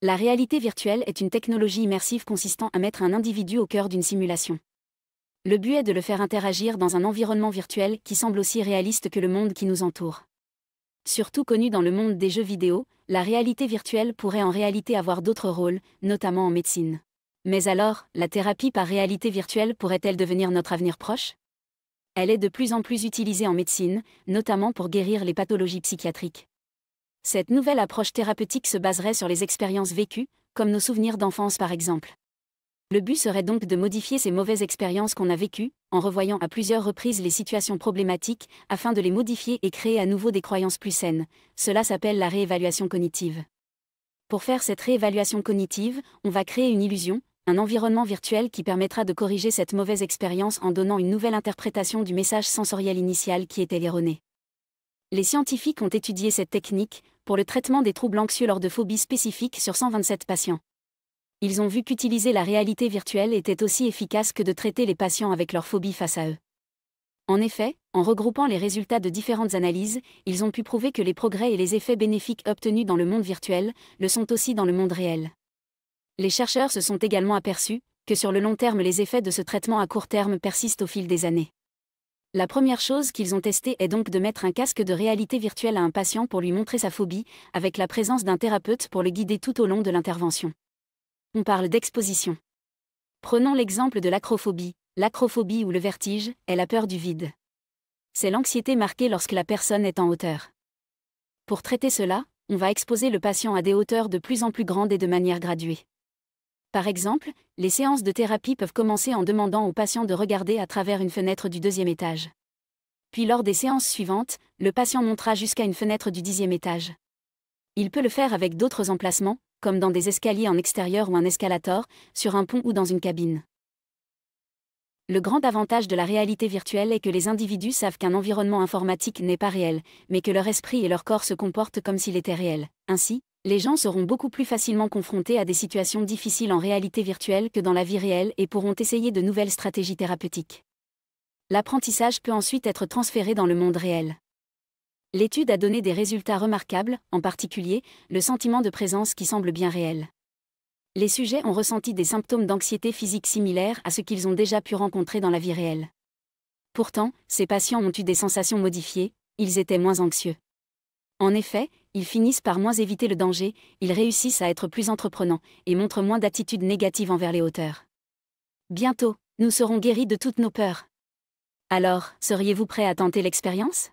La réalité virtuelle est une technologie immersive consistant à mettre un individu au cœur d'une simulation. Le but est de le faire interagir dans un environnement virtuel qui semble aussi réaliste que le monde qui nous entoure. Surtout connue dans le monde des jeux vidéo, la réalité virtuelle pourrait en réalité avoir d'autres rôles, notamment en médecine. Mais alors, la thérapie par réalité virtuelle pourrait-elle devenir notre avenir proche ? Elle est de plus en plus utilisée en médecine, notamment pour guérir les pathologies psychiatriques. Cette nouvelle approche thérapeutique se baserait sur les expériences vécues, comme nos souvenirs d'enfance par exemple. Le but serait donc de modifier ces mauvaises expériences qu'on a vécues, en revoyant à plusieurs reprises les situations problématiques, afin de les modifier et créer à nouveau des croyances plus saines. Cela s'appelle la réévaluation cognitive. Pour faire cette réévaluation cognitive, on va créer une illusion, un environnement virtuel qui permettra de corriger cette mauvaise expérience en donnant une nouvelle interprétation du message sensoriel initial qui était erroné. Les scientifiques ont étudié cette technique pour le traitement des troubles anxieux lors de phobies spécifiques sur 127 patients. Ils ont vu qu'utiliser la réalité virtuelle était aussi efficace que de traiter les patients avec leurs phobies face à eux. En effet, en regroupant les résultats de différentes analyses, ils ont pu prouver que les progrès et les effets bénéfiques obtenus dans le monde virtuel le sont aussi dans le monde réel. Les chercheurs se sont également aperçus que sur le long terme les effets de ce traitement à court terme persistent au fil des années. La première chose qu'ils ont testée est donc de mettre un casque de réalité virtuelle à un patient pour lui montrer sa phobie, avec la présence d'un thérapeute pour le guider tout au long de l'intervention. On parle d'exposition. Prenons l'exemple de l'acrophobie. L'acrophobie ou le vertige est la peur du vide. C'est l'anxiété marquée lorsque la personne est en hauteur. Pour traiter cela, on va exposer le patient à des hauteurs de plus en plus grandes et de manière graduée. Par exemple, les séances de thérapie peuvent commencer en demandant au patient de regarder à travers une fenêtre du 2e étage. Puis lors des séances suivantes, le patient montera jusqu'à une fenêtre du 10e étage. Il peut le faire avec d'autres emplacements, comme dans des escaliers en extérieur ou un escalator, sur un pont ou dans une cabine. Le grand avantage de la réalité virtuelle est que les individus savent qu'un environnement informatique n'est pas réel, mais que leur esprit et leur corps se comportent comme s'il était réel. Ainsi, les gens seront beaucoup plus facilement confrontés à des situations difficiles en réalité virtuelle que dans la vie réelle et pourront essayer de nouvelles stratégies thérapeutiques. L'apprentissage peut ensuite être transféré dans le monde réel. L'étude a donné des résultats remarquables, en particulier, le sentiment de présence qui semble bien réel. Les sujets ont ressenti des symptômes d'anxiété physique similaires à ce qu'ils ont déjà pu rencontrer dans la vie réelle. Pourtant, ces patients ont eu des sensations modifiées, ils étaient moins anxieux. En effet, ils finissent par moins éviter le danger, ils réussissent à être plus entreprenants, et montrent moins d'attitudes négatives envers les hauteurs. Bientôt, nous serons guéris de toutes nos peurs. Alors, seriez-vous prêt à tenter l'expérience ?